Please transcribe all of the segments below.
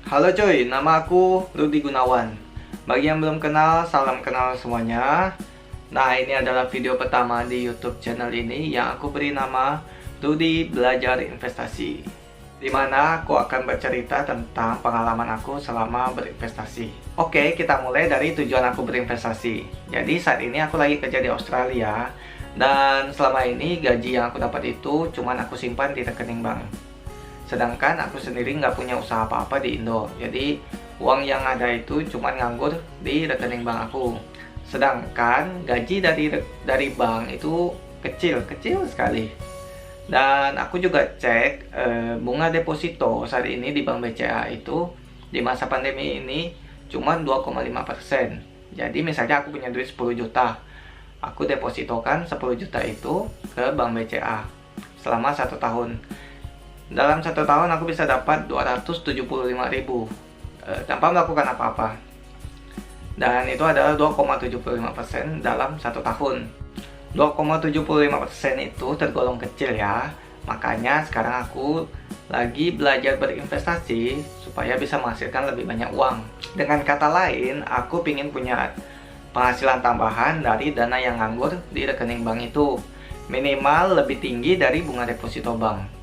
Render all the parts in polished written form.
Halo cuy, nama aku Rudi Gunawan. Bagi yang belum kenal, salam kenal semuanya. Nah, ini adalah video pertama di YouTube channel ini yang aku beri nama Rudi Belajar Investasi, di mana aku akan bercerita tentang pengalaman aku selama berinvestasi. Oke, kita mulai dari tujuan aku berinvestasi. Jadi saat ini aku lagi kerja di Australia, dan selama ini gaji yang aku dapat itu cuman aku simpan di rekening bank. Sedangkan aku sendiri nggak punya usaha apa-apa di Indo. Jadi uang yang ada itu cuma nganggur di rekening bank aku. Sedangkan gaji dari bank itu kecil sekali. Dan aku juga cek bunga deposito saat ini di Bank BCA itu di masa pandemi ini cuma 2,5%. Jadi misalnya aku punya duit 10 juta, aku depositokan 10 juta itu ke Bank BCA selama 1 tahun. Dalam 1 tahun aku bisa dapat 275.000 tanpa melakukan apa-apa. Dan itu adalah 2,75% dalam 1 tahun. 2,75% itu tergolong kecil ya. Makanya sekarang aku lagi belajar berinvestasi supaya bisa menghasilkan lebih banyak uang. Dengan kata lain, aku ingin punya penghasilan tambahan dari dana yang nganggur di rekening bank itu. Minimal lebih tinggi dari bunga deposito bank.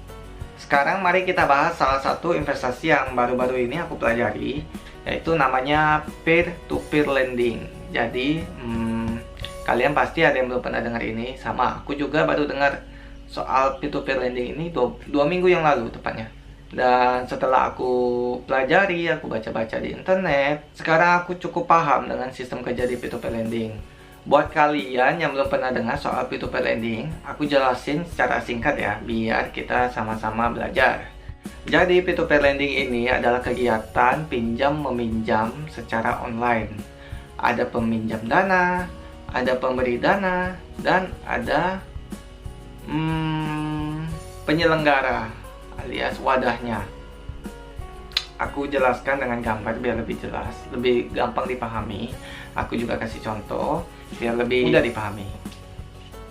Sekarang mari kita bahas salah satu investasi yang baru-baru ini aku pelajari, yaitu namanya peer-to-peer lending. Jadi kalian pasti ada yang belum pernah dengar ini, sama aku juga baru dengar soal peer-to-peer lending ini dua minggu yang lalu tepatnya. Dan setelah aku pelajari, aku baca-baca di internet, sekarang aku cukup paham dengan sistem kerja di peer-to-peer lending. Buat kalian yang belum pernah dengar soal peer-to-peer lending, aku jelasin secara singkat ya, biar kita sama-sama belajar. Jadi peer-to-peer lending ini adalah kegiatan pinjam-meminjam secara online. Ada peminjam dana, ada pemberi dana, dan ada penyelenggara alias wadahnya. Aku jelaskan dengan gambar biar lebih jelas, lebih gampang dipahami. Aku juga kasih contoh biar lebih mudah dipahami.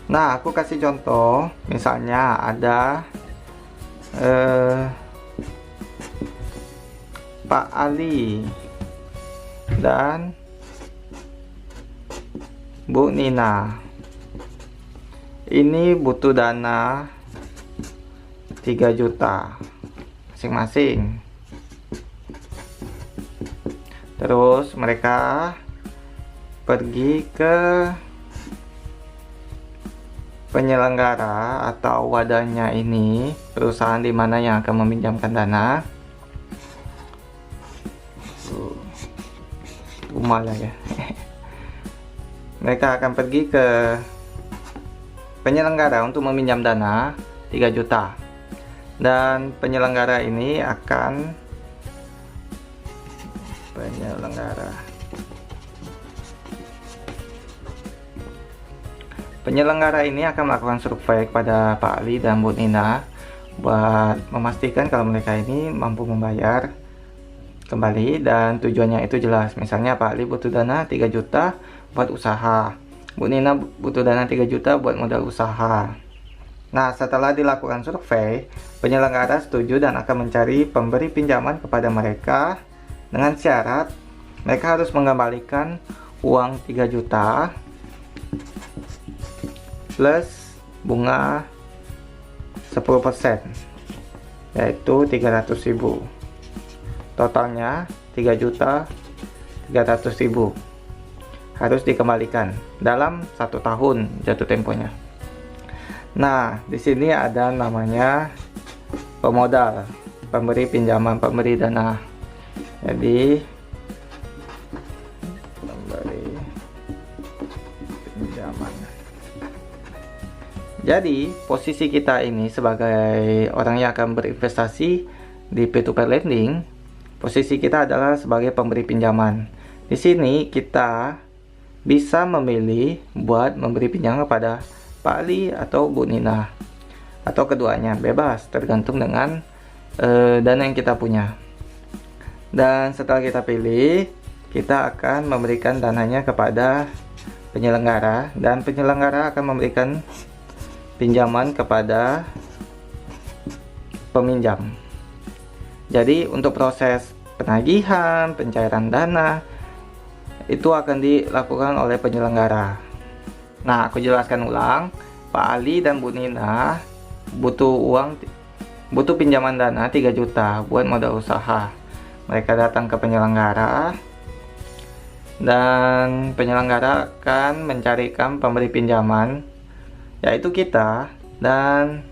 Nah, aku kasih contoh, misalnya ada Pak Ali dan Bu Nina. Ini butuh dana 3 juta masing-masing. Terus mereka pergi ke penyelenggara atau wadahnya ini, perusahaan di mana yang akan meminjamkan dana. Malah ya. Mereka akan pergi ke penyelenggara untuk meminjam dana 3 juta. Dan penyelenggara ini akan Penyelenggara ini akan melakukan survei kepada Pak Ali dan Bu Nina buat memastikan kalau mereka ini mampu membayar kembali, dan tujuannya itu jelas. Misalnya Pak Ali butuh dana 3 juta buat usaha, Bu Nina butuh dana 3 juta buat modal usaha. Nah, setelah dilakukan survei, penyelenggara setuju dan akan mencari pemberi pinjaman kepada mereka dengan syarat mereka harus mengembalikan uang 3 juta plus bunga 10%, yaitu 300.000. Totalnya 3.300.000 harus dikembalikan dalam 1 tahun jatuh temponya. Nah, di sini ada namanya pemodal, pemberi pinjaman, pemberi dana. Jadi pemberi pinjaman. Jadi posisi kita ini sebagai orang yang akan berinvestasi di peer-to-peer lending, posisi kita adalah sebagai pemberi pinjaman. Di sini kita bisa memilih buat memberi pinjaman kepada Pak Ali atau Bu Nina, atau keduanya, bebas tergantung dengan dana yang kita punya. Dan setelah kita pilih, kita akan memberikan dananya kepada penyelenggara, dan penyelenggara akan memberikan pinjaman kepada peminjam. Jadi untuk proses penagihan, pencairan dana itu akan dilakukan oleh penyelenggara. Nah, aku jelaskan ulang. Pak Ali dan Bu Nina butuh pinjaman dana 3 juta buat modal usaha. Mereka datang ke penyelenggara dan penyelenggara akan mencarikan pemberi pinjaman, yaitu kita, dan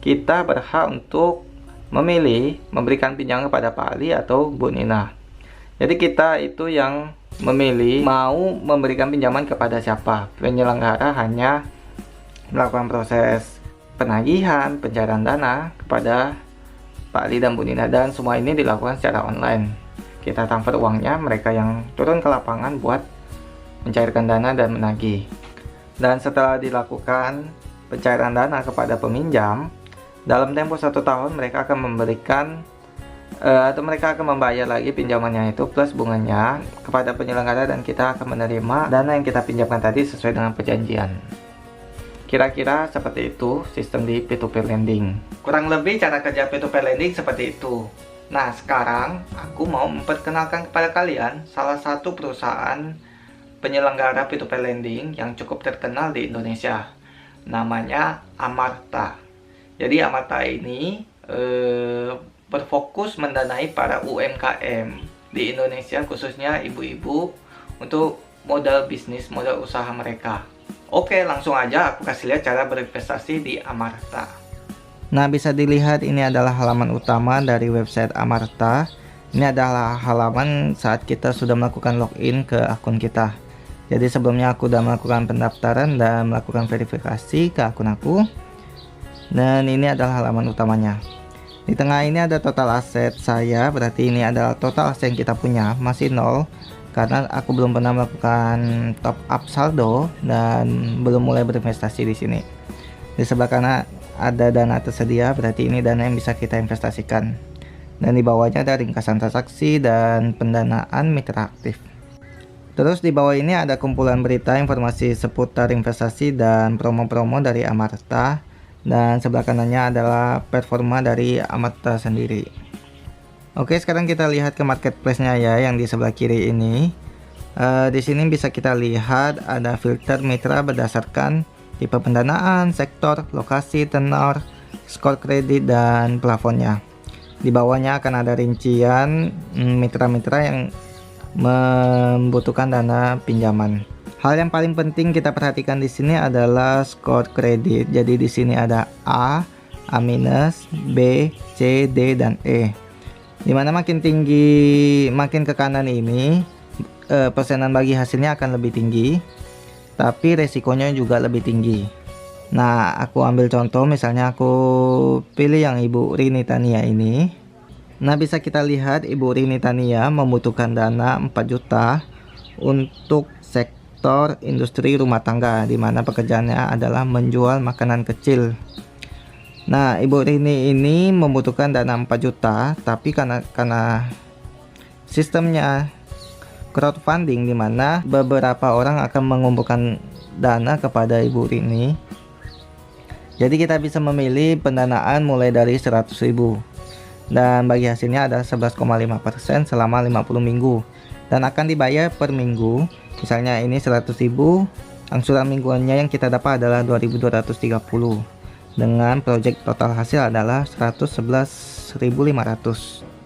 kita berhak untuk memilih memberikan pinjaman kepada Pak Ali atau Bu Nina. Jadi kita itu yang memilih mau memberikan pinjaman kepada siapa. Penyelenggara hanya melakukan proses penagihan, pencairan dana kepada Pak Ali dan Bu Nina, dan semua ini dilakukan secara online. Kita transfer uangnya, mereka yang turun ke lapangan buat mencairkan dana dan menagih. Dan setelah dilakukan pencairan dana kepada peminjam, dalam tempo 1 tahun mereka akan memberikan atau mereka akan membayar lagi pinjamannya itu plus bunganya kepada penyelenggara, dan kita akan menerima dana yang kita pinjamkan tadi sesuai dengan perjanjian. Kira-kira seperti itu sistem di P2P lending. Kurang lebih cara kerja P2P lending seperti itu. Nah, sekarang aku mau memperkenalkan kepada kalian salah satu perusahaan penyelenggara P2P lending yang cukup terkenal di Indonesia. Namanya Amarta. Jadi Amarta ini berfokus mendanai para UMKM di Indonesia, khususnya ibu-ibu, untuk modal bisnis, modal usaha mereka. Oke, langsung aja aku kasih lihat cara berinvestasi di Amarta. Nah, bisa dilihat ini adalah halaman utama dari website Amarta. Ini adalah halaman saat kita sudah melakukan login ke akun kita. Jadi sebelumnya aku sudah melakukan pendaftaran dan melakukan verifikasi ke akun aku. Dan ini adalah halaman utamanya. Di tengah ini ada total aset saya, berarti ini adalah total aset yang kita punya, masih 0. Karena aku belum pernah melakukan top up saldo dan belum mulai berinvestasi di sini. Di sebelah kanan ada dana tersedia, berarti ini dana yang bisa kita investasikan. Dan di bawahnya ada ringkasan transaksi dan pendanaan mitra aktif. Terus di bawah ini ada kumpulan berita informasi seputar investasi dan promo-promo dari Amarta. Dan sebelah kanannya adalah performa dari Amarta sendiri. Oke, sekarang kita lihat ke marketplace-nya ya, yang di sebelah kiri ini. Di sini bisa kita lihat ada filter mitra berdasarkan tipe pendanaan, sektor, lokasi, tenor, skor kredit, dan plafonnya. Di bawahnya akan ada rincian mitra-mitra yang membutuhkan dana pinjaman. Hal yang paling penting kita perhatikan di sini adalah skor kredit. Jadi di sini ada A, A-, B, C, D, dan E. Dimana makin tinggi, makin ke kanan ini, persenan bagi hasilnya akan lebih tinggi, tapi resikonya juga lebih tinggi. Nah, aku ambil contoh, misalnya aku pilih yang Ibu Rini Tania ini. Nah, bisa kita lihat Ibu Rini Tania membutuhkan dana 4 juta untuk sektor industri rumah tangga, di mana pekerjaannya adalah menjual makanan kecil. Nah, Ibu Rini ini membutuhkan dana 4 juta, tapi karena sistemnya crowdfunding, di mana beberapa orang akan mengumpulkan dana kepada Ibu Rini. Jadi kita bisa memilih pendanaan mulai dari 100.000. Dan bagi hasilnya ada 11,5% selama 50 minggu. Dan akan dibayar per minggu. Misalnya ini 100.000, angsuran mingguannya yang kita dapat adalah 2.230. Dengan project total hasil adalah 111.500.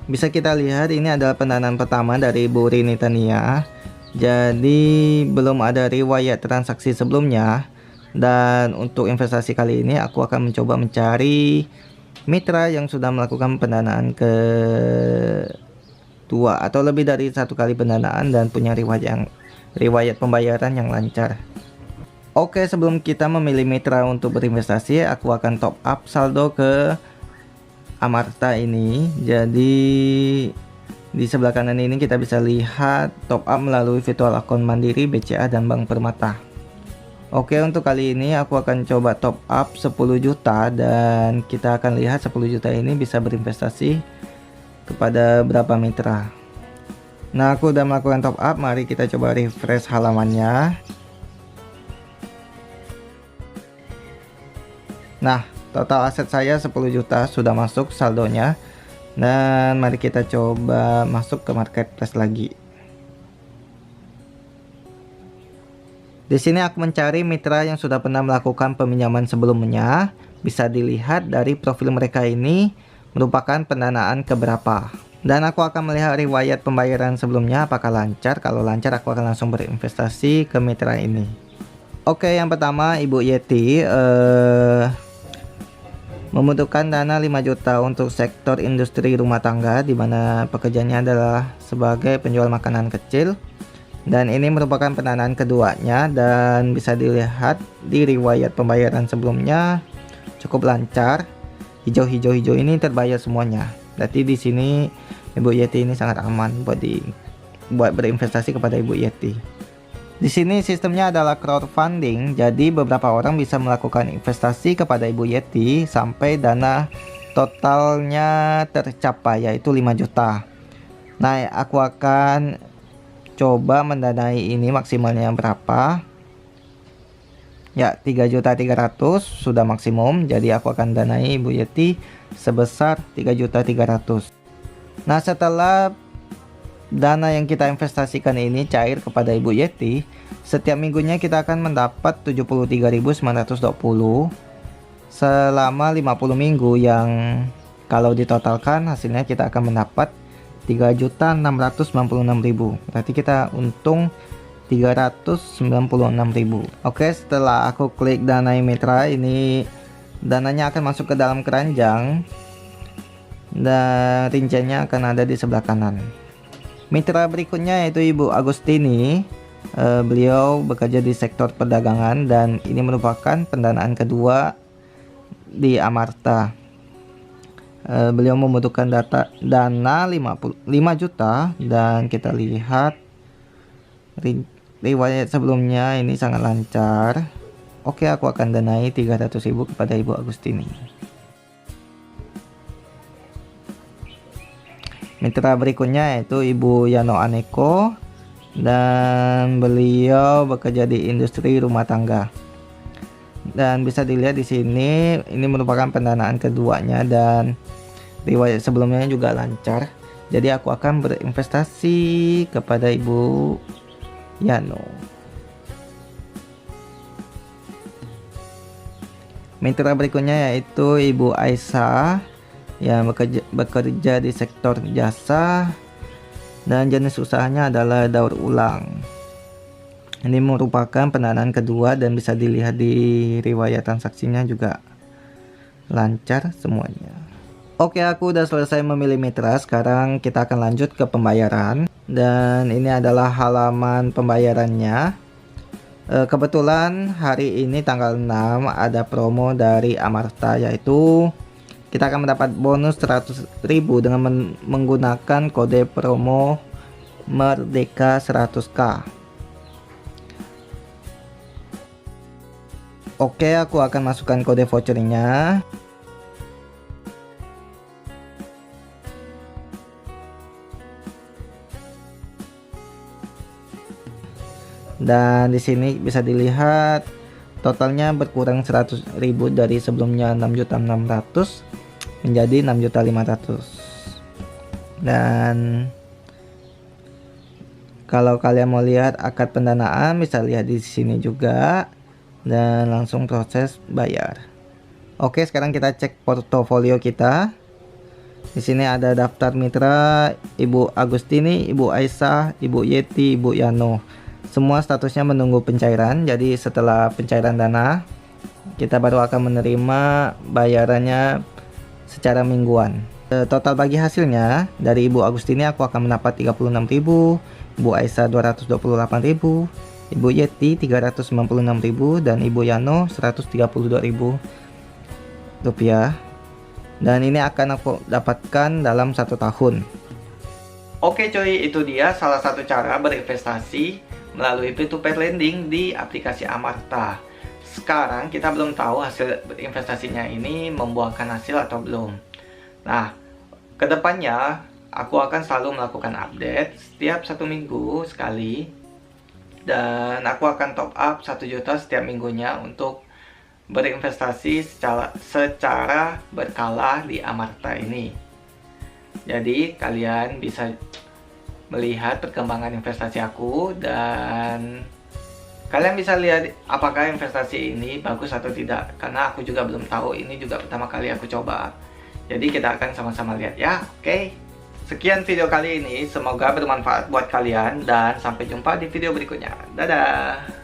Bisa kita lihat ini adalah pendanaan pertama dari Ibu Rini Tania. Jadi belum ada riwayat transaksi sebelumnya. Dan untuk investasi kali ini aku akan mencoba mencari mitra yang sudah melakukan pendanaan kedua atau lebih dari 1 kali pendanaan dan punya riwayat pembayaran yang lancar. Oke, sebelum kita memilih mitra untuk berinvestasi, aku akan top up saldo ke Amarta ini. Jadi di sebelah kanan ini kita bisa lihat top up melalui virtual account Mandiri, BCA, dan Bank Permata. Oke, untuk kali ini aku akan coba top up 10 juta dan kita akan lihat 10 juta ini bisa berinvestasi kepada berapa mitra. Nah, aku udah melakukan top up, mari kita coba refresh halamannya. Nah, total aset saya 10 juta sudah masuk saldonya. Dan mari kita coba masuk ke marketplace lagi. Di sini aku mencari mitra yang sudah pernah melakukan peminjaman sebelumnya. Bisa dilihat dari profil mereka ini merupakan pendanaan keberapa. Dan aku akan melihat riwayat pembayaran sebelumnya apakah lancar. Kalau lancar, aku akan langsung berinvestasi ke mitra ini. Oke, yang pertama Ibu Yeti membutuhkan dana 5 juta untuk sektor industri rumah tangga, di mana pekerjaannya adalah sebagai penjual makanan kecil. Dan ini merupakan pendanaan keduanya, dan bisa dilihat di riwayat pembayaran sebelumnya cukup lancar. Hijau-hijau ini terbayar semuanya. Berarti di sini Ibu Yeti ini sangat aman buat berinvestasi kepada Ibu Yeti. Di sini sistemnya adalah crowdfunding, jadi beberapa orang bisa melakukan investasi kepada Ibu Yeti sampai dana totalnya tercapai, yaitu 5 juta. Nah, aku akan coba mendanai ini maksimalnya berapa? Ya, 3.300.000 sudah maksimum, jadi aku akan danai Ibu Yeti sebesar 3.300.000. Nah, setelah dana yang kita investasikan ini cair kepada Ibu Yeti, setiap minggunya kita akan mendapat 73.920 selama 50 minggu, yang kalau ditotalkan hasilnya kita akan mendapat 3.696.000. Berarti kita untung 396.000. Oke, setelah aku klik danai mitra ini, dananya akan masuk ke dalam keranjang dan rinciannya akan ada di sebelah kanan. Mitra berikutnya yaitu Ibu Agustini. Beliau bekerja di sektor perdagangan dan ini merupakan pendanaan kedua di Amarta. Beliau membutuhkan dana 5 juta, dan kita lihat riwayat sebelumnya ini sangat lancar. Oke, aku akan danai 300.000 kepada Ibu Agustini. Mitra berikutnya yaitu Ibu Yano Aneko, dan beliau bekerja di industri rumah tangga. Dan bisa dilihat di sini ini merupakan pendanaan keduanya, dan riwayat sebelumnya juga lancar. Jadi aku akan berinvestasi kepada Ibu Yano. Mitra berikutnya yaitu Ibu Aisyah yang bekerja di sektor jasa, dan jenis usahanya adalah daur ulang. Ini merupakan pendanaan kedua, dan bisa dilihat di riwayat transaksinya juga lancar semuanya. Oke, aku udah selesai memilih mitra. Sekarang kita akan lanjut ke pembayaran, dan ini adalah halaman pembayarannya. Kebetulan hari ini tanggal 6 ada promo dari Amarta, yaitu kita akan mendapat bonus 100.000 dengan menggunakan kode promo Merdeka 100k. Oke, aku akan masukkan kode vouchernya. Dan di sini bisa dilihat totalnya berkurang 100.000 dari sebelumnya 6.600.000 menjadi 6.500.000. Dan kalau kalian mau lihat akad pendanaan, bisa lihat di sini juga, dan langsung proses bayar. Oke, sekarang kita cek portofolio kita. Di sini ada daftar mitra Ibu Agustini, Ibu Aisyah, Ibu Yeti, Ibu Yano. Semua statusnya menunggu pencairan. Jadi setelah pencairan dana, kita baru akan menerima bayarannya secara mingguan. Total bagi hasilnya dari Ibu Agustini aku akan mendapat 36.000, Ibu Aisyah 228.000, Ibu Yeti 396.000, dan Ibu Yano 132.000 rupiah. Dan ini akan aku dapatkan dalam 1 tahun. Oke coy, itu dia salah satu cara berinvestasi melalui peer-to-peer lending di aplikasi Amarta. Sekarang kita belum tahu hasil investasinya ini membuahkan hasil atau belum. Nah, kedepannya aku akan selalu melakukan update setiap 1 minggu sekali, dan aku akan top up 1 juta setiap minggunya untuk berinvestasi secara berkala di Amarta ini. Jadi kalian bisa melihat perkembangan investasi aku, dan kalian bisa lihat apakah investasi ini bagus atau tidak, karena aku juga belum tahu, ini juga pertama kali aku coba. Jadi kita akan sama-sama lihat ya. Oke, sekian video kali ini, semoga bermanfaat buat kalian dan sampai jumpa di video berikutnya. Dadah.